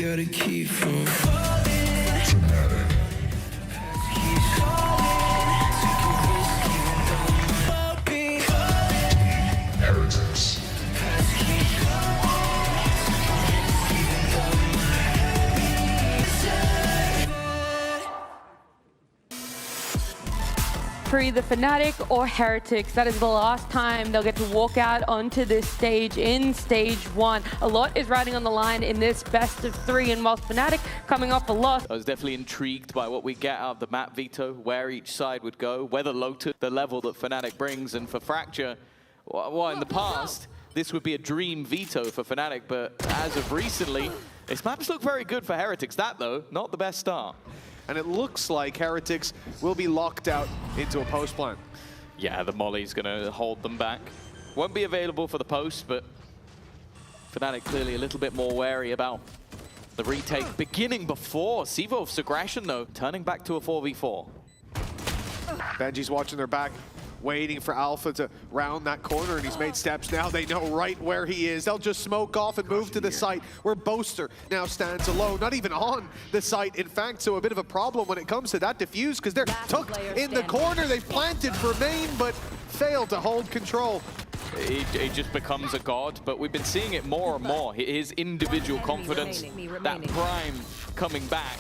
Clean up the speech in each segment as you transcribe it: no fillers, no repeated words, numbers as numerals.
gotta keep from Pre the Fnatic or Heretics, that is the last time they'll get to walk out onto this stage in Stage 1. A lot is riding on the line in this best of 3, and whilst Fnatic coming off a loss. I was definitely intrigued by what we get out of the map veto, where each side would go, whether Lotus, the level that Fnatic brings, and for Fracture, well, in the past, this would be a dream veto for Fnatic, but as of recently, this maps look very good for Heretics. That, though, not the best start. And it looks like Heretics will be locked out into a post plan. Yeah, the Molly's going to hold them back. Won't be available for the post, but Fnatic clearly a little bit more wary about the retake beginning before. Sivov's aggression, though, turning back to a 4v4. Benji's watching their back, waiting for Alpha to round that corner, and he's made steps now. They know right where he is. They'll just smoke off and move to the site where Boaster now stands alone, not even on the site, in fact. So a bit of a problem when it comes to that defuse, because they're tucked in the corner. They've planted for main, but failed to hold control. He just becomes a god, but we've been seeing it more and more. His individual confidence, that prime coming back.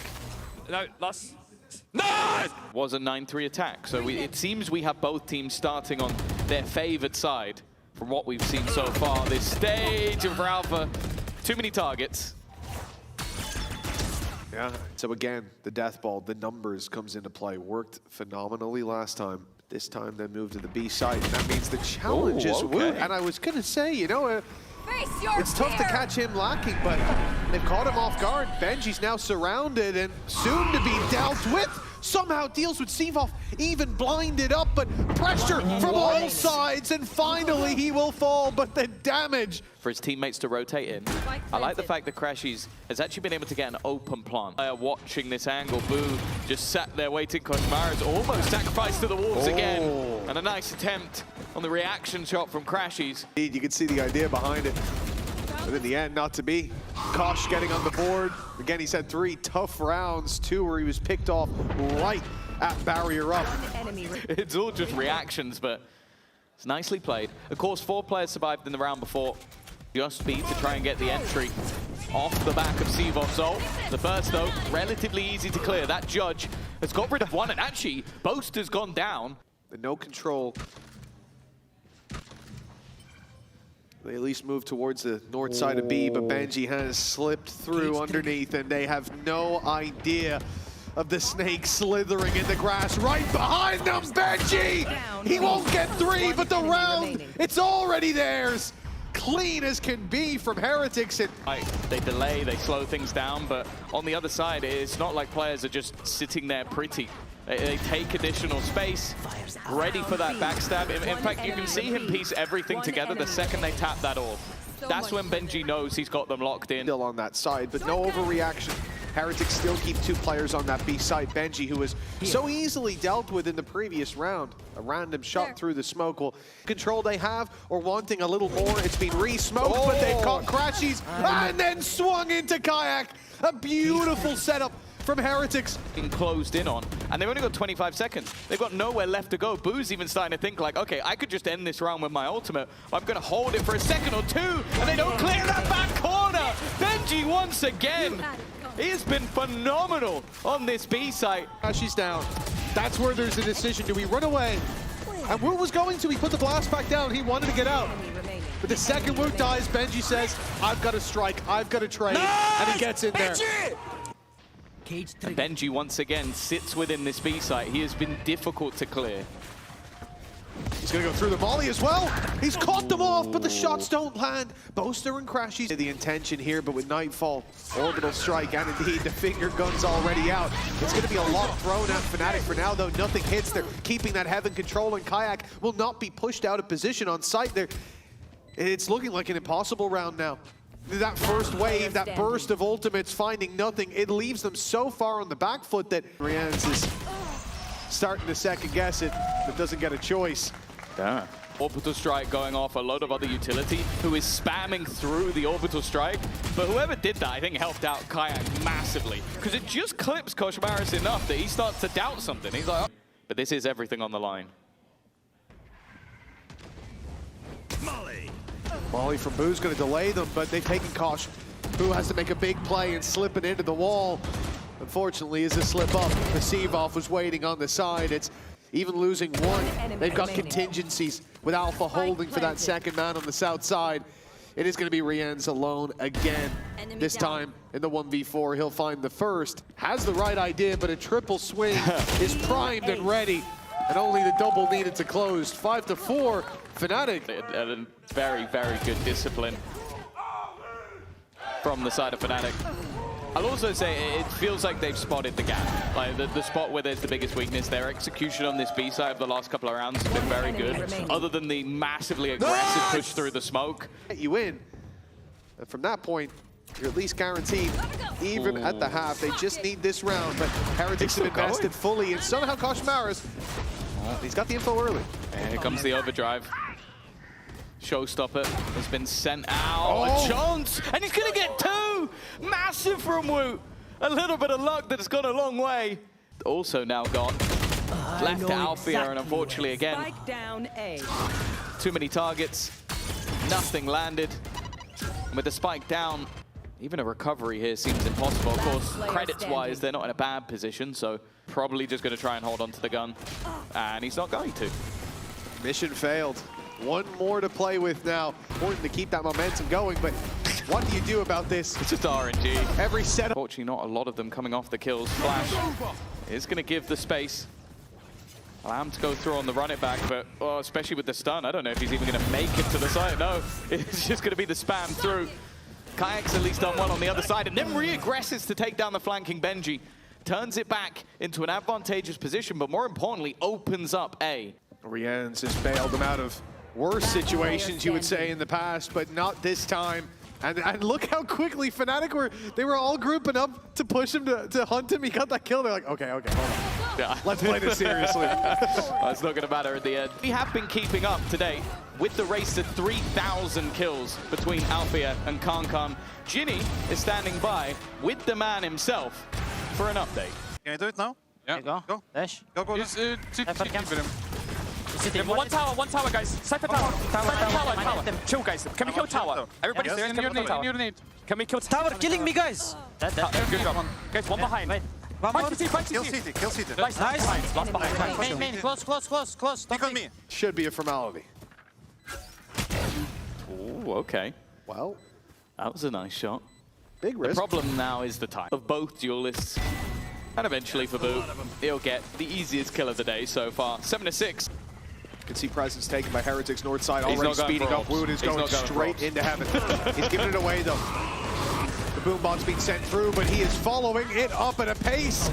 No, lost. Nice! Was a 9-3 attack, so it seems we have both teams starting on their favored side from what we've seen so far this stage. And for Alpha, too many targets. Yeah, so again, the death ball, the numbers comes into play. Worked phenomenally last time. This time they moved to the B side, and that means the challenge is wood. And I was gonna say, you know, it's tough to catch him lacking, but they've caught him off guard. Benji's now surrounded and soon to be dealt with. Somehow deals with Sivov, even blinded up, but pressure from all sides, and finally he will fall, but the damage. For his teammates to rotate in. I like the fact that Crashies has actually been able to get an open plant. They are watching this angle. Boo just sat there waiting. Koshmara's almost sacrificed to the wolves again. And a nice attempt on the reaction shot from Crashies. You can see the idea behind it. But in the end, not to be. Kosh getting on the board. Again, he's had 3 tough rounds, 2 where he was picked off right at barrier up. It's all just reactions, but it's nicely played. Of course, 4 players survived in the round before. Just speed to try and get the entry off the back of Sivov's ult. The first, though, relatively easy to clear. That Judge has got rid of one, and actually, Boaster's gone down. The no control. They at least move towards the north side of B, but Benji has slipped through underneath, and they have no idea of the snake slithering in the grass right behind them. Benji! He won't get 3, but the round, it's already theirs. Clean as can be from Heretics. And they delay, they slow things down, but on the other side, it's not like players are just sitting there pretty. They take additional space, ready for that backstab. In fact, you can see him piece everything together the second they tap that orb. That's when Benji knows he's got them locked in. Still on that side, but no overreaction. Heretics still keep 2 players on that B side. Benji, who was so easily dealt with in the previous round. A random shot through the smoke. Well, control they have, or wanting a little more. It's been re-smoked, but they've caught Crashies, and then swung into Kayak. A beautiful setup from Heretics. Closed in on, and they've only got 25 seconds. They've got nowhere left to go. Boo's even starting to think like, okay, I could just end this round with my ultimate. I'm gonna hold it for a second or 2, and they don't clear that back corner. Benji once again. He has been phenomenal on this B site. She's down. That's where there's a decision. Do we run away? And Wu was going to. He put the blast back down. He wanted to get out. But the second Wu dies, Benji says, I've got to strike. I've got to trade. Nice! And he gets in there. And Benji once again sits within this B site. He has been difficult to clear. He's going to go through the volley as well. He's caught them off, but the shots don't land. Boaster and Crashies. The intention here, but with Nightfall, orbital strike, and indeed the finger gun's already out. It's going to be a lot thrown at Fnatic for now, though. Nothing hits. They're keeping that heaven control, and Kayak will not be pushed out of position on site. It's looking like an impossible round now. That first wave, that burst of ultimates, finding nothing, it leaves them so far on the back foot that Rian's is starting to second guess it, but doesn't get a choice. Yeah. Orbital Strike going off, a load of other utility who is spamming through the Orbital Strike. But whoever did that, I think, helped out Kayak massively. Because it just clips Koshmaris enough that he starts to doubt something. He's like, oh. But this is everything on the line. Molly from Boo's going to delay them, but they've taken caution. Boo has to make a big play and slip it into the wall. Unfortunately, as a slip up, the Seavoff was waiting on the side. It's even losing one. They've got contingencies with Alpha holding for that second man on the south side. It is going to be Rienz alone again. This time in the 1v4, he'll find the first. Has the right idea, but a triple swing is primed and ready. And only the double needed to close. 5-4, Fnatic. A very, very good discipline from the side of Fnatic. I'll also say it feels like they've spotted the gap. Like the spot where there's the biggest weakness. Their execution on this B side of the last couple of rounds has been very good. Other than the massively aggressive push through the smoke. You win. And from that point, you're at least guaranteed, even at the half. They just need this round, but Heretics have invested fully, and somehow Koshmaris, he's got the info early. And here comes the overdrive. Showstopper has been sent out. A chance, and he's gonna get two! Massive from Woot. A little bit of luck that's gone a long way. Also now gone. Left to Alfia, and unfortunately again, Spike down A. too many targets. Nothing landed. And with the spike down, even a recovery here seems impossible. Of course, credits-wise, they're not in a bad position, so probably just going to try and hold on to the gun. And he's not going to. Mission failed. One more to play with now. Important to keep that momentum going, but what do you do about this? It's just RNG. Every set. Unfortunately, not a lot of them coming off the kills. Flash is going to give the space. Allow him to go through on the run it back, but especially with the stun, I don't know if he's even going to make it to the site. No, it's just going to be the spam through. Kayak's at least done well on the other side, and then re-aggresses to take down the flanking Benji. Turns it back into an advantageous position, but more importantly, opens up A. Rienz has bailed them out of worse situations, you would say, in the past, but not this time. And look how quickly Fnatic they were all grouping up to push him, to hunt him. He got that kill. They're like, okay, hold on. Yeah. Let's play this seriously. It's not going to matter at the end. We have been keeping up today with the race to 3,000 kills between Alfia and Kankan. Ginny is standing by with the man himself for an update. Can I do it now? Yeah. Go. Dash. Go. Just sit with him. Yeah, one tower, guys. Cypher tower. Tower. Chill, guys. Can we kill tower? Everybody stay in your need. Can we kill tower? Killing me, guys. Good job. Guys, one behind. Wait. Fight CT. Kill CT. Nice. Last behind. Main. Close. Pick on me. Should be a formality. Ooh, okay. Well, That was a nice shot. big The risk. problem now is the time of both duelists. And eventually for Boo, he'll get the easiest kill of the day so far. 7-6. You can see presence taken by Heretics North side, He's already not going speeding for up. orbs. Wood is He's going not going for straight orbs. into heaven. He's giving it away, though. The Boombot's being sent through, but he is following it up at a pace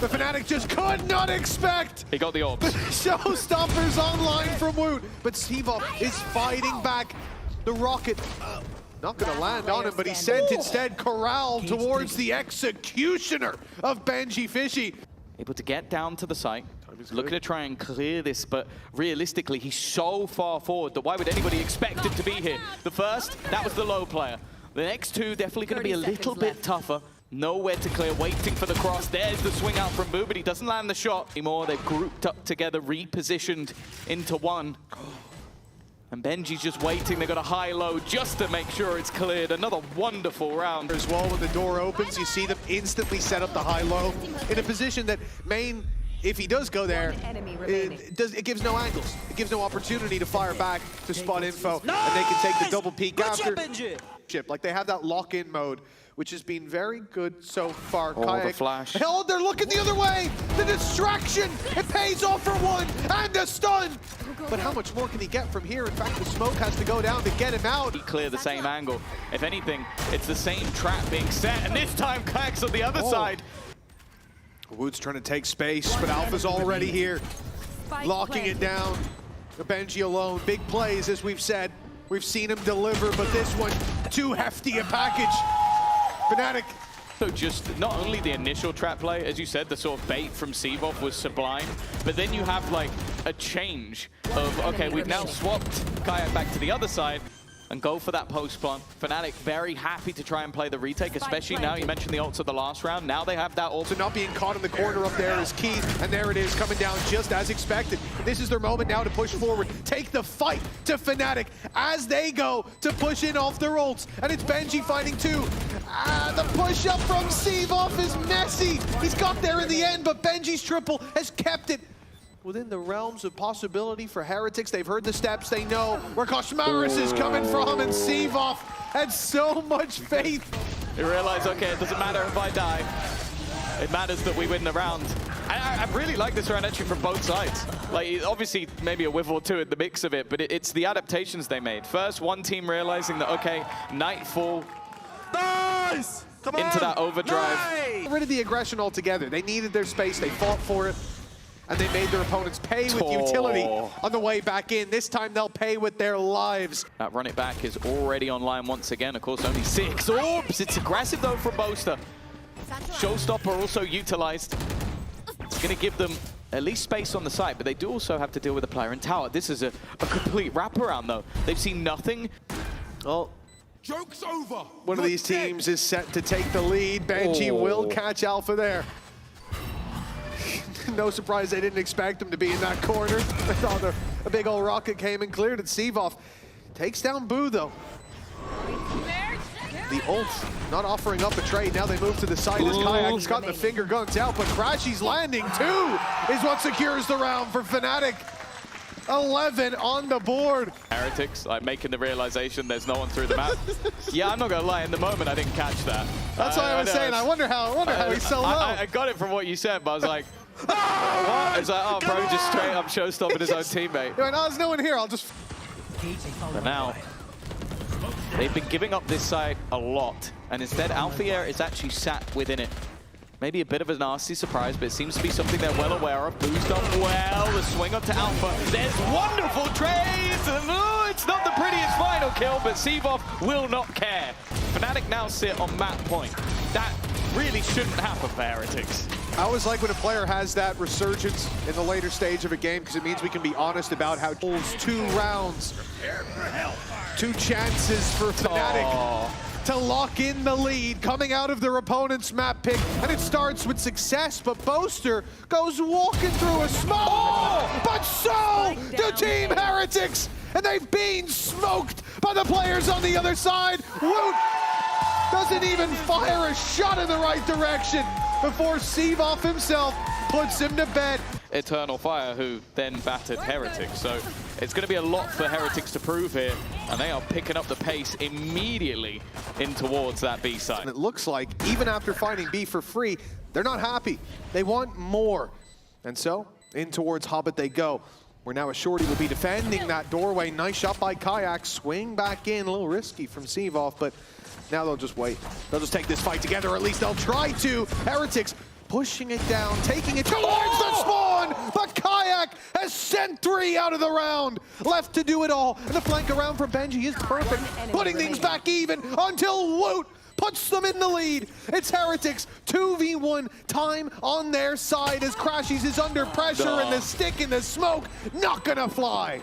the Fnatic just could not expect. He got the orbs. Showstoppers online from Woot, but Seavoff is fighting back. The rocket not going to land on him, but he's sent instead corralled towards the executioner of Benji Fishy. Able to get down to the site. Looking to try and clear this, but realistically, he's so far forward that why would anybody expect him to be here? The first, that was the low player. The next two, definitely going to be a little bit tougher. Nowhere to clear, waiting for the cross. There's the swing out from Boo, but he doesn't land the shot anymore. They've grouped up together, repositioned into one. And Benji's just waiting. They've got a high-low just to make sure it's cleared. Another wonderful round. As well, when the door opens, you see them instantly set up the high-low in a position that Main, if he does go there, it gives no angles. It gives no opportunity to fire back to spot info, and they can take the double peek after. Like they have that lock-in mode, which has been very good so far. The flash. Oh, they're looking the other way. The distraction. It pays off for one, and a stun. But how much more can he get from here? In fact, the smoke has to go down to get him out. Clear the same angle. If anything, it's the same trap being set, and this time Kayak's on the other side. Wood's trying to take space, but Alpha's already here, locking it down. Benji alone, big plays, as we've said. We've seen him deliver, but this one, too hefty a package. Fnatic. So just not only the initial trap play, as you said, the sort of bait from Seavoff was sublime, but then you have like a change of, okay, we've now swapped Kayak back to the other side and go for that post plant. Fnatic very happy to try and play the retake, especially now. You mentioned the ults of the last round. Now they have that ult. So not being caught in the corner up there is key, and there it is, coming down just as expected. This is their moment now to push forward, take the fight to Fnatic as they go to push in off their ults, and it's Benji fighting too. The push up from Seavoff is messy. He's got there in the end, but Benji's triple has kept it within the realms of possibility for Heretics. They've heard the steps, they know where Koshmaris is coming from, and Seavoff had so much faith. They realize, okay, it doesn't matter if I die. It matters that we win the round. I really like this round actually from both sides. Like, obviously, maybe a whiff or two in the mix of it, but it's the adaptations they made. First, one team realizing that, okay, Nightfall into that overdrive. Nice. Rid of the aggression altogether. They needed their space, they fought for it, and they made their opponents pay with utility on the way back in. This time they'll pay with their lives. That run it back is already online once again. Of course, only 6 orbs. It's aggressive though from Boaster. Showstopper also utilized. It's going to give them at least space on the site, but they do also have to deal with a player in tower. This is a complete wraparound though. They've seen nothing. Well, joke's over. One of these teams is set to take the lead. Benji will catch Alpha there. No surprise they didn't expect him to be in that corner. They thought a big old rocket came and cleared it. Seavoff takes down Boo though. The ult not offering up a trade. Now they move to the side as Kayak's got the finger guns out, but Crashy's landing too is what secures the round for Fnatic. 11 on the board. Heretics, like making the realization there's no one through the map. Yeah, I'm not gonna lie, in the moment I didn't catch that. That's why I was saying, I wonder how he's so low. I got it from what you said, but I was like, what? It's like, oh, bro, just straight up showstopping his own teammate. No, there's no one here, I'll just... But now, they've been giving up this side a lot, and instead Alpha is actually sat within it. Maybe a bit of a nasty surprise, but it seems to be something they're well aware of. Boo's done well, the swing up to Alpha. There's wonderful trades, and it's not the prettiest final kill, but Seavoff will not care. Fnatic now sit on map point. That really shouldn't happen for Heretics. I always like when a player has that resurgence in the later stage of a game, because it means we can be honest about how it holds 2 rounds. 2 chances for Fnatic to lock in the lead coming out of their opponent's map pick, and it starts with success, but Boaster goes walking through a smoke, but so do Team Heretics, and they've been smoked by the players on the other side. Woot doesn't even fire a shot in the right direction before Seavoff himself puts him to bed. Eternal Fire, who then battered Heretics. So it's going to be a lot for Heretics to prove here, and they are picking up the pace immediately in towards that B side. And it looks like, even after finding B for free, they're not happy. They want more. And so, in towards Hobbit they go, where now a shorty will be defending that doorway. Nice shot by Kayak, swing back in, a little risky from Seavoff, but now they'll just wait. They'll just take this fight together, or at least they'll try to. Heretics pushing it down, taking it towards the spawn, but Kayak has sent 3 out of the round. Left to do it all, and the flank around for Benji is perfect, putting things back even until Woot puts them in the lead. It's Heretics 2v1 time on their side as Crashies is under pressure and the stick in the smoke not gonna fly.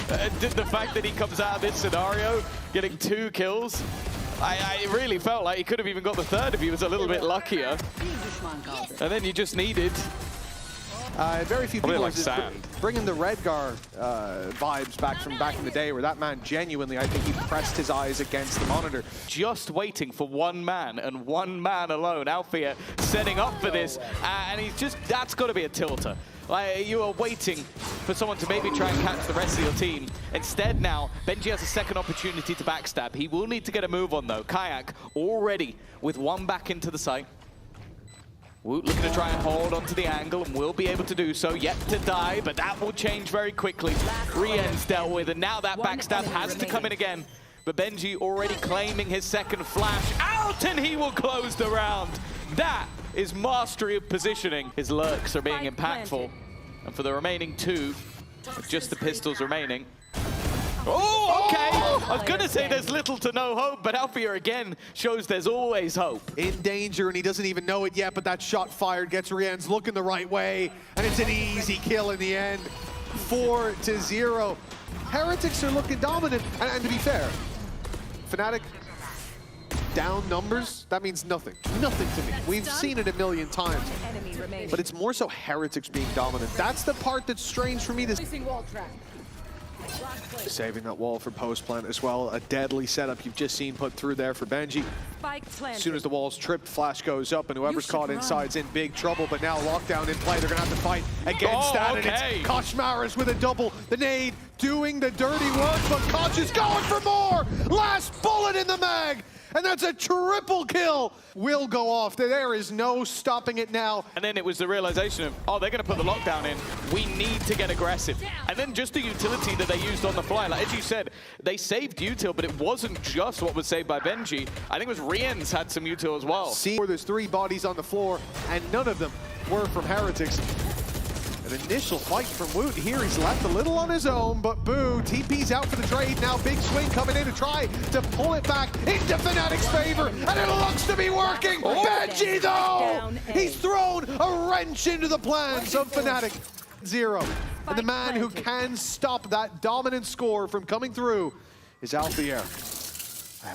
The fact that he comes out of this scenario getting 2 kills, I really felt like he could have even got the 3rd if he was a little bit luckier. And then you just needed... very few people like sand. Bringing the Redgar vibes back from back in the day, where that man genuinely, I think he pressed his eyes against the monitor. Just waiting for one man and one man alone. Alfia setting up for this, and he's just, that's got to be a tilter. Like, you are waiting for someone to maybe try and catch the rest of your team. Instead now, Benji has a second opportunity to backstab. He will need to get a move on though. Kayak already with 1 back into the site. Woot looking to try and hold onto the angle and will be able to do so. Yet to die, but that will change very quickly. Rien's dealt with, and now that backstab has to come in again. But Benji already claiming his second flash out, and he will close the round. That is mastery of positioning. His lurks are being impactful. And for the remaining 2, just the pistols remaining. Oh, okay. I was going to say there's little to no hope, but Alfia again shows there's always hope. In danger, and he doesn't even know it yet, but that shot fired gets Rien's looking the right way, and it's an easy kill in the end. 4-0. Heretics are looking dominant, and to be fair, Fnatic down numbers, that means nothing. Nothing to me. We've seen it a million times. But it's more so Heretics being dominant. That's the part that's strange for me. Saving that wall for post plant as well. A deadly setup you've just seen put through there for Benji. As soon as the wall's tripped, flash goes up, and whoever's caught inside's in big trouble. But now lockdown in play. They're going to have to fight against that. Okay. And it's Koshmaris with a double. The nade doing the dirty work, but Koch is going for more. Last bullet in the mag. And that's a triple kill. Will go off. There is no stopping it now. And then it was the realization of, oh, they're going to put the lockdown in. We need to get aggressive. And then just the utility that they used on the fly. Like, as you said, they saved util, but it wasn't just what was saved by Benji. I think it was Rien's had some util as well. See, there's 3 bodies on the floor, and none of them were from Heretics. An initial fight from Woot here. He's left a little on his own, but Boo, TP's out for the trade. Now big swing coming in to try to pull it back into Fnatic's favor, and it looks to be working. Benji, though! He's thrown a wrench into the plans of Fnatic. 0. And the man who can stop that dominant score from coming through is Alfier.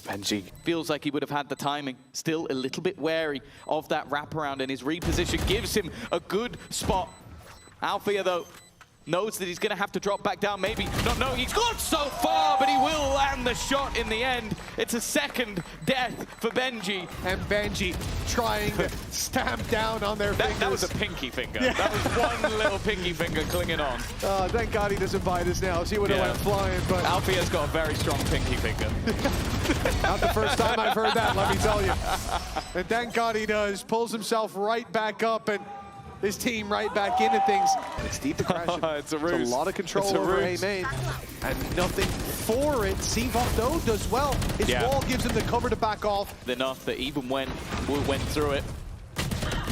Benji feels like he would have had the timing. Still a little bit wary of that wraparound, and his reposition gives him a good spot. Alfier, though, knows that he's going to have to drop back down, maybe. No, he's gone so far, but he will land the shot in the end. It's a second death for Benji. And Benji trying to stamp down on their fingers. That was a pinky finger. Yeah. That was one little pinky finger clinging on. Thank God he doesn't bite us now. He would have went flying, but... Alfier's got a very strong pinky finger. Not the first time I've heard that, let me tell you. And thank God he does. Pulls himself right back up, and his team right back into things. It's deep aggression. It's a ruse. It's a lot of control over A main. And nothing for it. Seavoth, though, does well. His wall gives him the cover to back off. Enough that even when we went through it.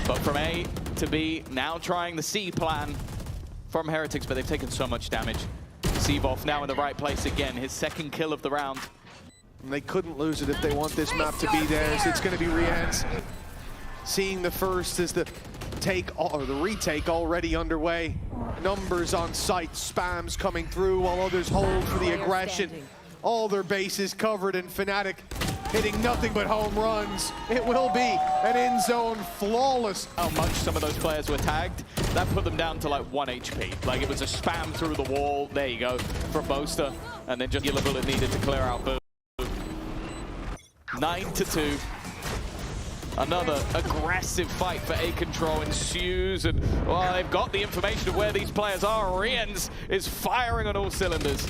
But from A to B, now trying the C plan from Heretics, but they've taken so much damage. Seavoth now in the right place again. His second kill of the round. And they couldn't lose it if they want this map to be theirs. It's going to be Rien's. Seeing the first as the retake already underway. Numbers on site, spams coming through while others hold for the aggression. All their bases covered, and Fnatic hitting nothing but home runs. It will be an in-zone flawless. How much some of those players were tagged, that put them down to like 1 HP. Like it was a spam through the wall. There you go, from Boaster. And then just the bullet needed to clear out Boo. 9-2. Another aggressive fight for A control ensues, and well, they've got the information of where these players are. Rien's is firing on all cylinders.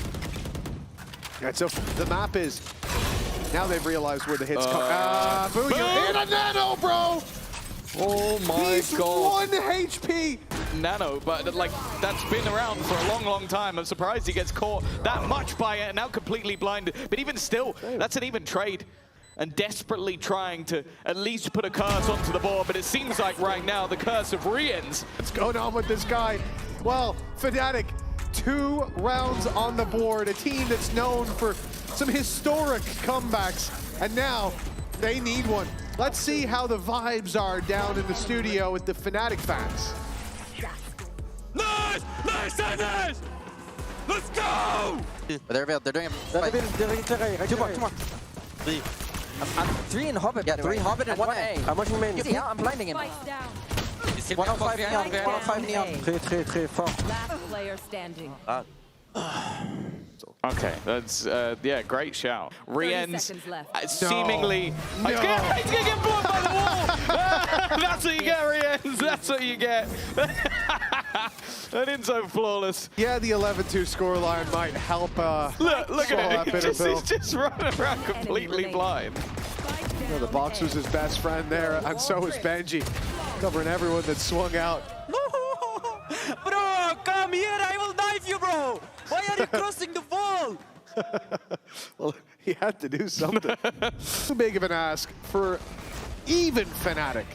Yeah, so the map is, now they've realized where the hits come. Boo, you hit a nano, bro! Oh my God. He's 1 HP! Nano, but like, that's been around for a long, long time. I'm surprised he gets caught that much by it, and now completely blinded. But even still, that's an even trade. And desperately trying to at least put a curse onto the board, but it seems like right now the curse of Rien's. What's going on with this guy? Well, Fnatic, 2 rounds on the board, a team that's known for some historic comebacks, and now they need one. Let's see how the vibes are down in the studio with the Fnatic fans. Nice! Nice! Let's go! They're doing it. 2 more. 3 in Hobbit. Yeah, 3 Hobbit and 1 A. I'm watching main. Yeah, I'm blinding him. 105 neon, 105 neon. 3, 4. Last player standing. Okay, that's, yeah, great shout. Rien's seconds left. seemingly... He's gonna get blocked by the wall! That's what you get, Rien's! That's what you get! That is so flawless. Yeah, the 11-2 scoreline might help Look at it, he's just running around completely Enemy blind. You know, the box was his best friend there, and so was Benji, covering everyone that swung out. Bro, come here, I will knife you, bro! Why are you crossing the wall? Well, he had to do something. Too big of an ask for even Fnatic.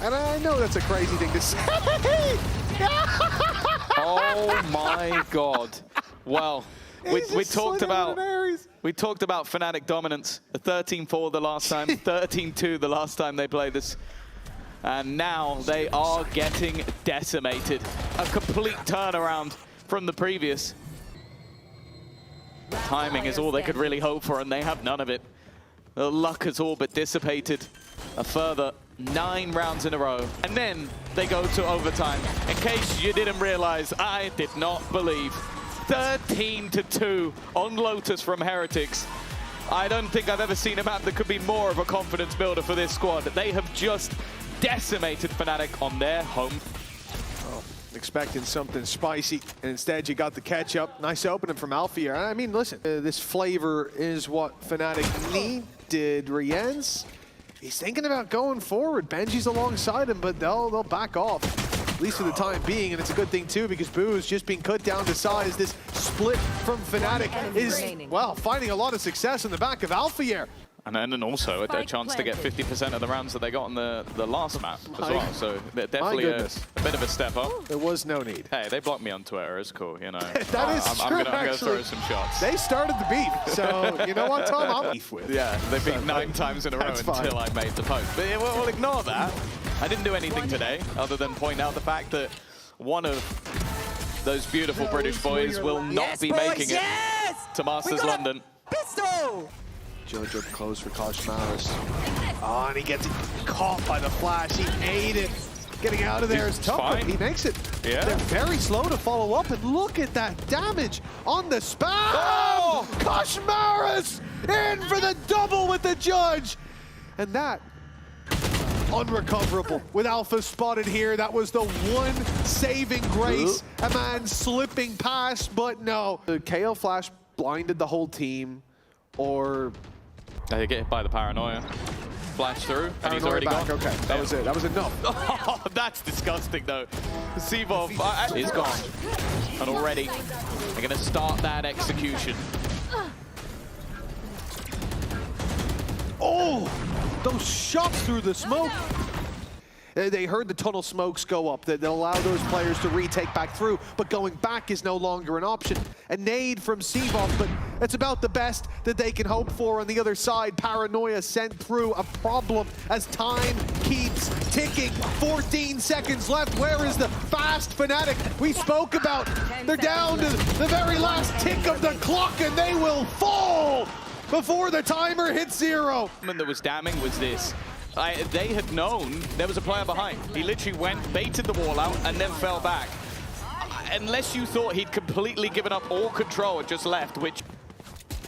And I know that's a crazy thing to say. Oh my God. Well, we talked about Fnatic dominance. A 13-4 the last time, 13-2 the last time they played this. And now they are getting decimated. A complete turnaround from the previous. Timing is all they could really hope for, and they have none of it. The luck has all but dissipated. A further 9 rounds in a row, and then they go to overtime. In case you didn't realize, I did not believe. 13-2 on Lotus from Heretics. I don't think I've ever seen a map that could be more of a confidence builder for this squad. They have just decimated Fnatic on their home. Oh, expecting something spicy, and instead you got the catch-up. Nice opening from Alfia. I mean, listen, this flavor is what Fnatic needed. Rienz, he's thinking about going forward. Benji's alongside him, but they'll back off, at least for the time being, and it's a good thing too, because Boo's just being cut down to size. This split from Fnatic is, well, finding a lot of success in the back of Alfia. And then also a chance to get 50% of the rounds that they got on the last map as well. So definitely a bit of a step up. There was no need. Hey, they blocked me on Twitter. It's cool, you know. That is true, I'm gonna throw some shots. They started the beef, so you know what, Tom? I'm beef with. Yeah, they beat 9 times in a row until I made the post. But we'll ignore that. I didn't do anything today other than point out the fact that one of those beautiful British boys will not be making it to Masters London. Pistol! Jojo up close for Koshmaris. Oh, and he gets caught by the flash. He ate it. Getting out of there is tough, but he makes it. Yeah. They're very slow to follow up, and look at that damage on the spam! Oh! Koshmaris in for the double with the judge! And that, unrecoverable. With Alpha spotted here, that was the one saving grace. A man slipping past, but no. The KO flash blinded the whole team, or... They get hit by the paranoia. Flash through, and he's already gone. Okay, that was it. That was enough. Oh, that's disgusting, though. Sivov is gone. And already, they're going to start that execution. Oh, those shots through the smoke. They heard the tunnel smokes go up, that allow those players to retake back through, but going back is no longer an option. A nade from Sivov, but it's about the best that they can hope for on the other side. Paranoia sent through, a problem as time keeps ticking. 14 seconds left. Where is the fast Fnatic we spoke about? They're down to the very last tick of the clock, and they will fall before the timer hits 0. That was damning was this. They had known there was a player behind. He literally went, baited the wall out, and then fell back. Unless you thought he'd completely given up all control and just left, which...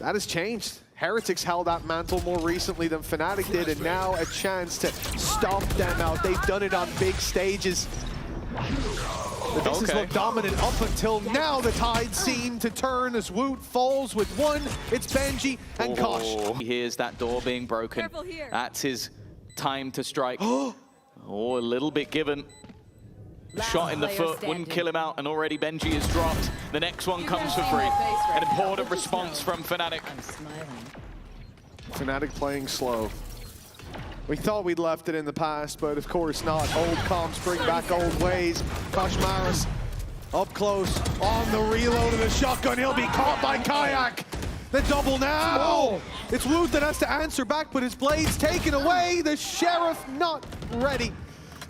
That has changed. Heretics held that mantle more recently than Fnatic did, and now a chance to stomp them out. They've done it on big stages. The Visas look dominant up until now. The tide seemed to turn as Woot falls with 1. It's Benji and Kosh. He hears that door being broken. That's his time to strike. Oh, a little bit given. Shot in the foot, wouldn't kill him out, and already Benji is dropped. The next one comes for free. An important response from Fnatic. Fnatic playing slow. We thought we'd left it in the past, but of course not. Old comps bring back old ways. Koshmaris up close on the reload of the shotgun. He'll be caught by Kayak. The double now. Oh. It's Woot that has to answer back, but his blade's taken away. The Sheriff not ready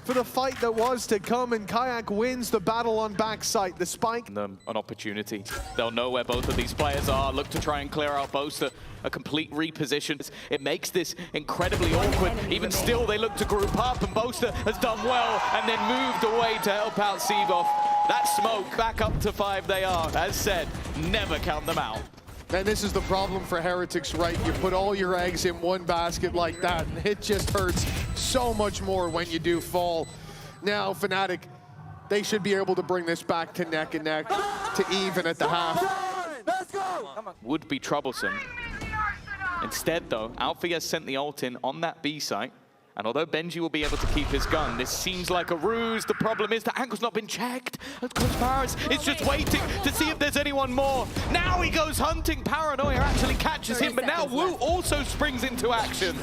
for the fight that was to come, and Kayak wins the battle on backside. The spike. An opportunity. They'll know where both of these players are. Look to try and clear out Boaster. A complete reposition. It makes this incredibly awkward. Even still, they look to group up, and Boaster has done well and then moved away to help out Sivov. That smoke, back up to 5 they are. As said, never count them out. And this is the problem for Heretics, right? You put all your eggs in one basket like that, and it just hurts so much more when you do fall. Now, Fnatic, they should be able to bring this back to neck and neck, to even at the half. Let's go! Would be troublesome. Instead, though, Alfia sent the ult in on that B site. And although Benji will be able to keep his gun, this seems like a ruse. The problem is the angle's not been checked. Koshmaris is just waiting to see if there's anyone more. Now he goes hunting. Paranoia actually catches him, but now Wu also springs into action.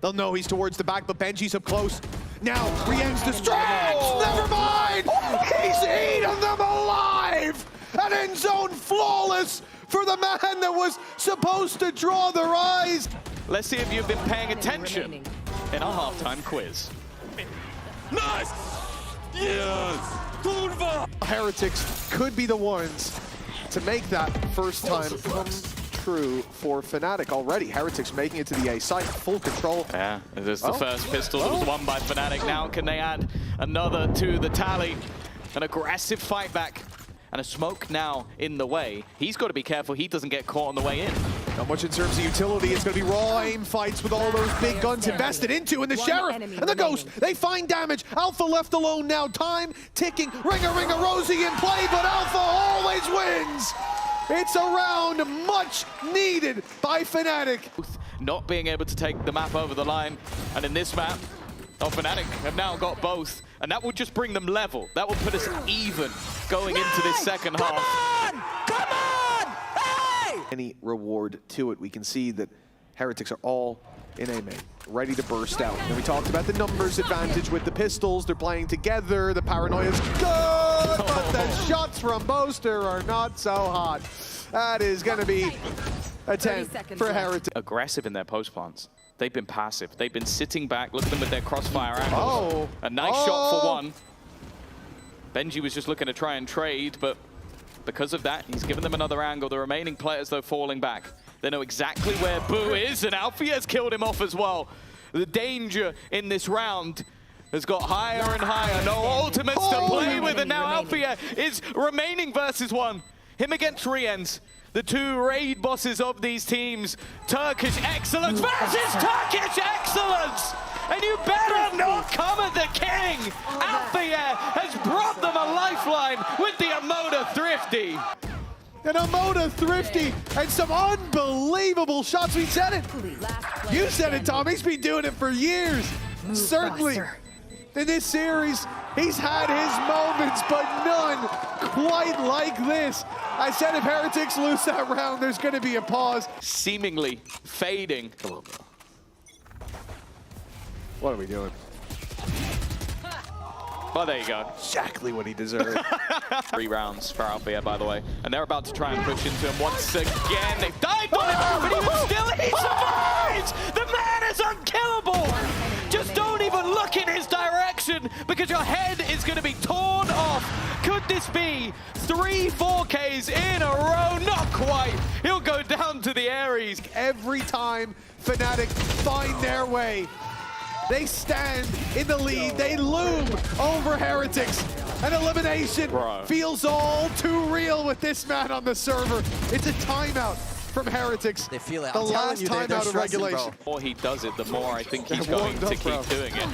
They'll know he's towards the back, but Benji's up close. Now, Rienz distracts. Never mind. He's eaten them alive. An end zone flawless for the man that was supposed to draw their eyes. Let's see if you've been paying attention in our halftime quiz. Nice! Yes! Heretics could be the ones to make that first time come true for Fnatic already. Heretics making it to the A site, full control. Yeah, this is the first pistol that was won by Fnatic. Now can they add another to the tally? An aggressive fight back. And a smoke now in the way. He's got to be careful he doesn't get caught on the way in. Not much in terms of utility. It's going to be raw aim fights with all those big guns invested into. And the Sheriff and the Ghost, they find damage. Alpha left alone now. Time ticking. Ringa Rosie in play, but Alpha always wins. It's a round much needed by Fnatic. Not being able to take the map over the line. And in this map, Fnatic have now got both. And that will just bring them level. That will put us even going into this second half. Come on! Hey! Any reward to it. We can see that Heretics are all in A main, ready to burst out. And we talked about the numbers advantage with the pistols. They're playing together. The paranoia's good, but the shots from Boaster are not so hot. That is going to be a 10 for Heretics. Aggressive in their post plants. They've been passive. They've been sitting back. Look at them with their crossfire angles. Oh. A nice shot for one. Benji was just looking to try and trade, but because of that, he's given them another angle. The remaining players, though, falling back. They know exactly where Boo is, and Alfie has killed him off as well. The danger in this round has got higher and higher. No ultimates to play with, and now Alfia is remaining versus one. Him against Riens. The two raid bosses of these teams. Turkish excellence versus Turkish excellence! And you better not come at the king! Althea has brought them a lifeline with the Amoda Thrifty. And Amoda Thrifty and some unbelievable shots. We said it. You said it, Tom. He's been doing it for years. Certainly. In this series, he's had his moments, but none quite like this. I said if Heretics lose that round, there's going to be a pause. Seemingly fading. What are we doing? Well, there you go. Exactly what he deserved. 3 rounds for Althea, by the way. And they're about to try and push into him once again. They've died on him, but even still, he survives! The man is unkillable! Just don't even look in his direction, because your head is going to be torn off. Could this be 3 4Ks in a row? Not quite. He'll go down to the Ares. Every time Fnatic find their way, they stand in the lead. They loom over Heretics. An elimination feels all too real with this man on the server. It's a timeout from Heretics. They feel it. The last timeout of regulation. The more he does it, the more I think he's going to keep doing it.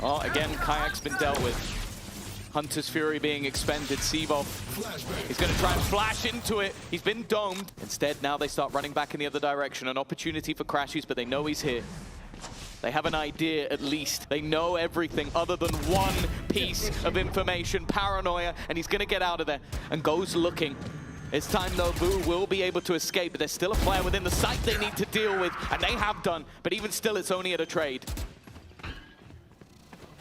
Oh, again, Kayak's been dealt with. Hunter's Fury being expended. Sivov, he's going to try and flash into it. He's been domed. Instead, now they start running back in the other direction. An opportunity for Crashies, but they know he's here. They have an idea, at least. They know everything other than one piece of information. Paranoia, and he's going to get out of there. And goes looking. It's time, though. Boo will be able to escape, but there's still a player within the site they need to deal with, and they have done. But even still, it's only at a trade.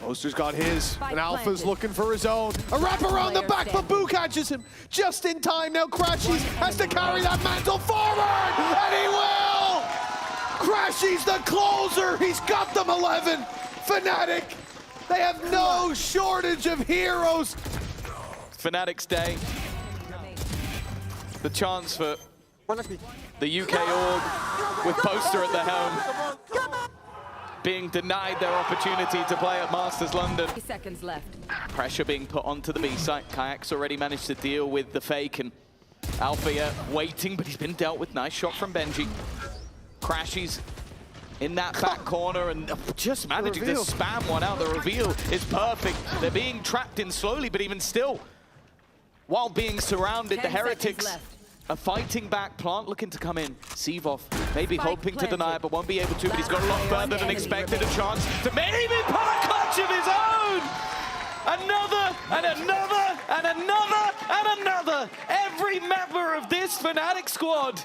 Boaster's got his, and Alpha's looking for his own. A wrap around the back, but Boo catches him just in time. Now Crashies has to carry that mantle forward, and he will! Crashies the closer, he's got them 11. Fnatic, they have no shortage of heroes. Fnatic's day. The chance for the UK org with Poster at the helm. Being denied their opportunity to play at Masters London. 30 seconds left. Pressure being put onto the B site. Kayak's already managed to deal with the fake, and Althea waiting, but he's been dealt with. Nice shot from Benji. Crashies in that back corner and just managing to spam one out. The reveal is perfect. They're being trapped in slowly, but even still, while being surrounded, the Heretics are fighting back. Plant looking to come in. Sivov maybe hoping to deny, but won't be able to, but he's got a lot further than expected. A chance to maybe put a clutch of his own! Another, and another, and another, and another! Every member of this Fnatic squad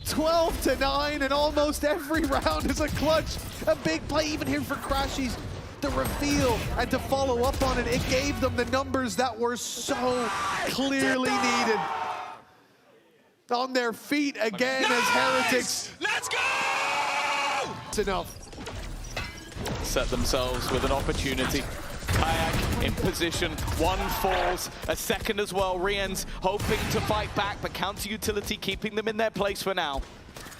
12-9, and almost every round is a clutch. A big play even here for Crashies. The reveal, and to follow up on it, it gave them the numbers that were so clearly needed. On their feet again as Heretics. Let's go! It's enough. set themselves with an opportunity. Kayak in position, one falls, a second as well. Rien's hoping to fight back, but counter utility keeping them in their place for now.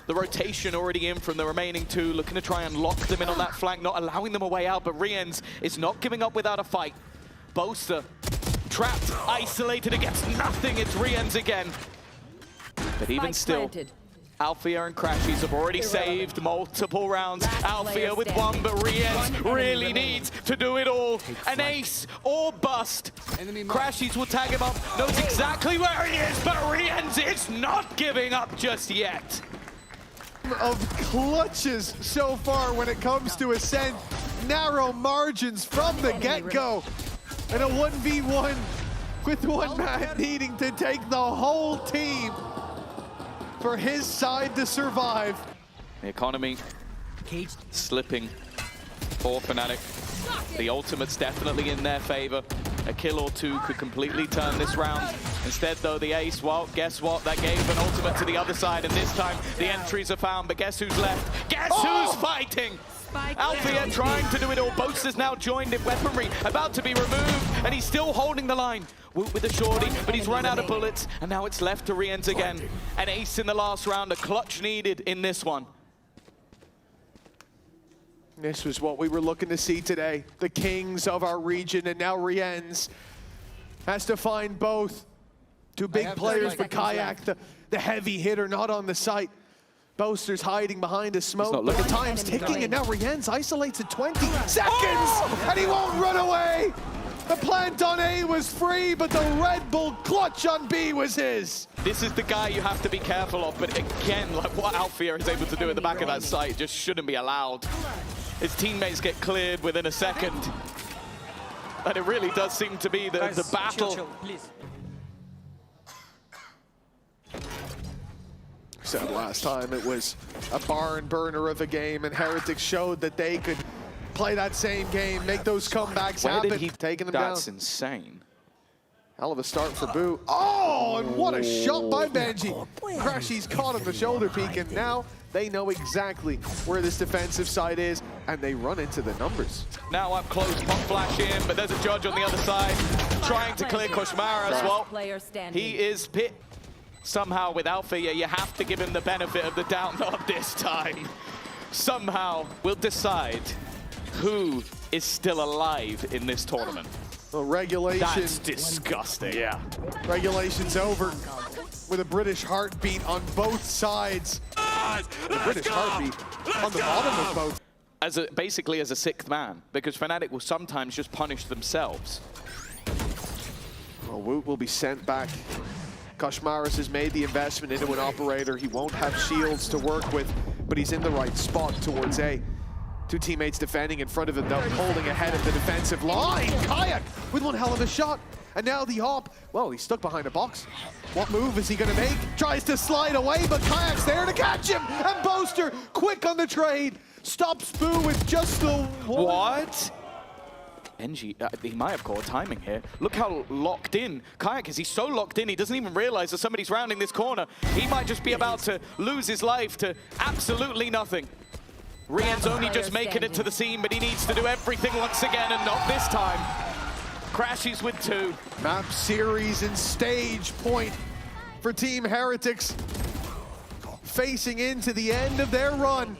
The rotation already in from the remaining two, looking to try and lock them in on that flank, not allowing them a way out, but Rien's is not giving up without a fight. Boaster trapped, isolated against nothing. It's Rien's again. But even still, Althea and Crashies have already saved multiple rounds. Althea with one, but Rien's really needs to do it all. An ace or bust. Crashies will tag him up, knows exactly where he is, but Rien's is not giving up just yet. Of clutches so far when it comes to Ascent. Narrow margins from the get-go. And a 1v1 with one man needing to take the whole team for his side to survive. The economy slipping for Fnatic. The ultimate's definitely in their favor. A kill or two could completely turn this round. Instead, though, the ace, well, guess what? That gave an ultimate to the other side, and this time the entries are found, but guess who's left? Guess who's fighting? Althea trying to do it all. Boaster's now joined in weaponry, about to be removed, and he's still holding the line. Woot with the shorty, but he's run out of bullets, and now it's left to Rien's again. An ace in the last round, a clutch needed in this one. This was what we were looking to see today. The kings of our region, and now Rien's has to find both. Two big players for Kayak, the heavy hitter not on the site. Boaster's hiding behind a smoke, but the time's ticking, and now Rien's isolates at 20 seconds, and he won't run away! The plant on A was free, but the Red Bull clutch on B was his. This is the guy you have to be careful of, but again, like what Althea is able to do at the back of that site just shouldn't be allowed. His teammates get cleared within a second. And it really does seem to be the battle. Chill, please. Said last time it was a barn burner of a game, and Heretics showed that they could play that same game, make those comebacks happen. Taking them down. That's insane. Hell of a start for Boo. Oh, and what a shot by Benji. Crashy's caught on the shoulder peak, and now they know exactly where this defensive side is, and they run into the numbers. Now up close, pop flash in, but there's a judge on the other side trying to clear Koshmara as well. He is pit. Somehow with Althea, you have to give him the benefit of the doubt, not this time. Somehow we'll decide who is still alive in this tournament. Well, regulation. That's disgusting. Yeah. Regulation's over with a British heartbeat on both sides. The British heartbeat on the bottom of both. Basically as a sixth man, because Fnatic will sometimes just punish themselves. Well, Woot will be sent back. Koshmaris has made the investment into an operator. He won't have shields to work with, but he's in the right spot towards A. Two teammates defending in front of him, though, holding ahead of the defensive line. Kayak with one hell of a shot. And now the hop. Well, he's stuck behind a box. What move is he going to make? Tries to slide away, but Kayak's there to catch him. And Boaster, quick on the trade, stops Boo with just the one. What? Benji, he might have caught timing here. Look how locked in Kayak is. He's so locked in, he doesn't even realize that somebody's rounding this corner. He might just be about to lose his life to absolutely nothing. Rien's only just making it to the scene, but he needs to do everything once again, and not this time. Crashies with two. Map series and stage point for Team Heretics. Facing into the end of their run.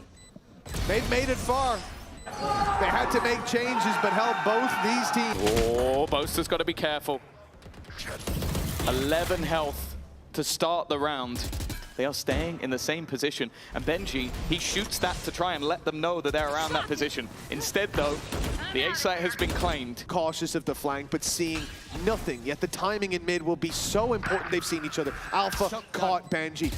They've made it far. They had to make changes, but help both these teams. Oh, Boaster's got to be careful. 11 health to start the round. They are staying in the same position, and Benji, he shoots that to try and let them know that they're around that position. Instead, though, the A site has been claimed. Cautious of the flank, but seeing nothing. Yet the timing in mid will be so important. They've seen each other. Alpha caught Benji.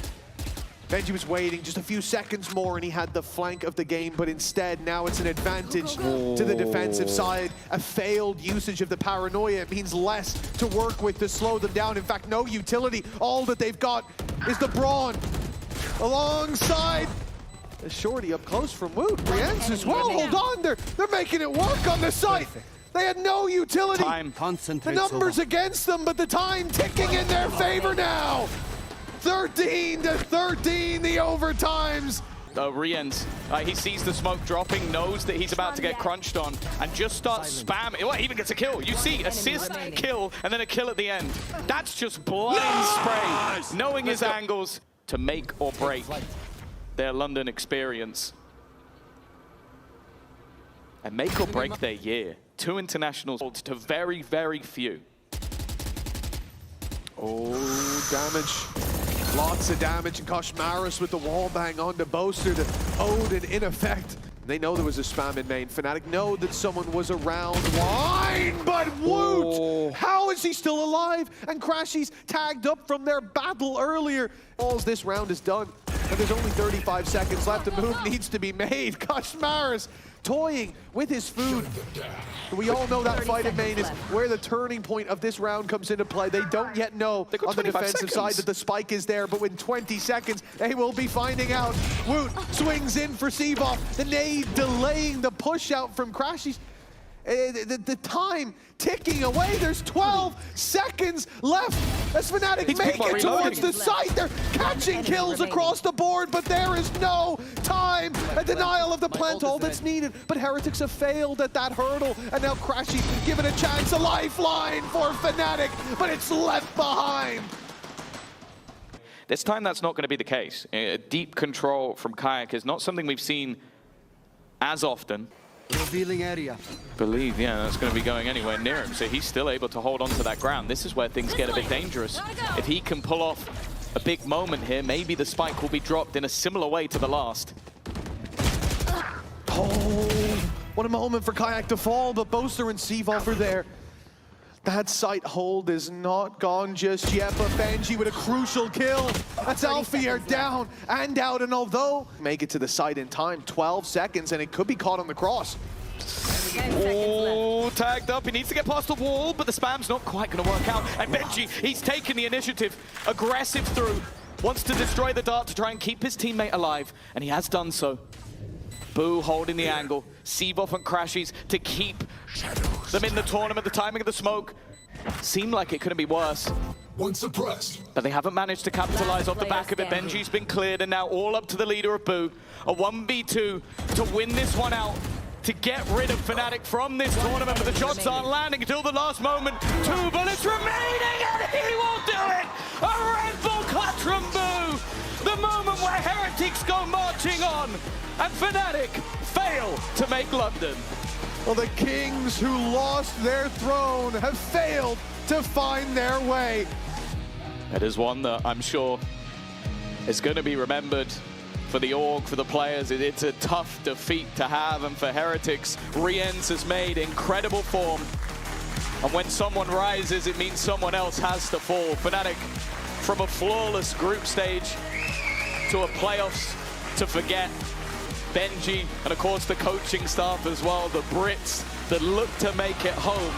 Benji was waiting just a few seconds more and he had the flank of the game, but instead now it's an advantage to the defensive side. A failed usage of the paranoia means less to work with to slow them down. In fact, no utility. All that they've got is the brawn alongside the shorty up close from Woot. Rien's as well, hold on, they're making it work on the site. They had no utility. The numbers against them, but the time ticking in their favor now. 13-13, the overtimes. Rien's. He sees the smoke dropping, knows that he's about to get crunched on, and just starts spamming. Well, even gets a kill. You see, assist, kill, and then a kill at the end. That's just blind spray, knowing his angles to make or break their London experience. And make or break their year. 2 internationals to very, very few. Oh, damage. Lots of damage. And Koshmaris with the wall bang onto Boaster to Odin in effect. They know there was a spam in main. Fnatic know that someone was around line, but Woot! How is he still alive? And Crashy's tagged up from their battle earlier. All this round is done, and there's only 35 seconds left. A move needs to be made. Koshmaris toying with his food. We all know that fight in main is where the turning point of this round comes into play. They don't yet know on the defensive side that the spike is there, but within 20 seconds, they will be finding out. Woot swings in for Seavoff. The nade delaying the push out from Crashy. The time ticking away. There's 12 seconds left as Fnatic make it towards the site. They're catching kills across the board, but there is no time. A denial of the plant all that's needed. But Heretics have failed at that hurdle, and now Crashy given a chance, a lifeline for Fnatic, but it's left behind. This time that's not going to be the case. Deep control from Kayak is not something we've seen as often. Revealing area. Believe, yeah, that's going to be going anywhere near him, so he's still able to hold on to that ground. This is where things get a bit dangerous. If he can pull off a big moment here, maybe the spike will be dropped in a similar way to the last. Oh, what a moment for Kayak to fall, but Boaster and Seavoff are there. That site hold is not gone just yet, but Benji with a crucial kill. That's Alfier down and out, and although make it to the site in time, 12 seconds, and it could be caught on the cross. Oh, tagged up. He needs to get past the wall, but the spam's not quite going to work out. And Benji, he's taken the initiative, aggressive through, wants to destroy the dart to try and keep his teammate alive, and he has done so. Boo holding the angle. Seavoff and Crashies to keep them in the tournament. The timing of the smoke seemed like it couldn't be worse. One suppressed. But they haven't managed to capitalize off the back of it. Benji's been cleared, and now all up to the leader of Boo. A 1v2 to win this one out, to get rid of Fnatic from this tournament, but the shots aren't landing until the last moment. 2 bullets remaining, and he will do it! A Red Bull clutch from Boo! The moment where Heretics go marching on, and Fnatic fail to make London. Well, the kings who lost their throne have failed to find their way. It is one that I'm sure is going to be remembered for the org, for the players. It's a tough defeat to have, and for Heretics, Rien's has made incredible form. And when someone rises, it means someone else has to fall. Fnatic, from a flawless group stage to a playoffs to forget. Benji, and of course the coaching staff as well, the Brits that look to make it home.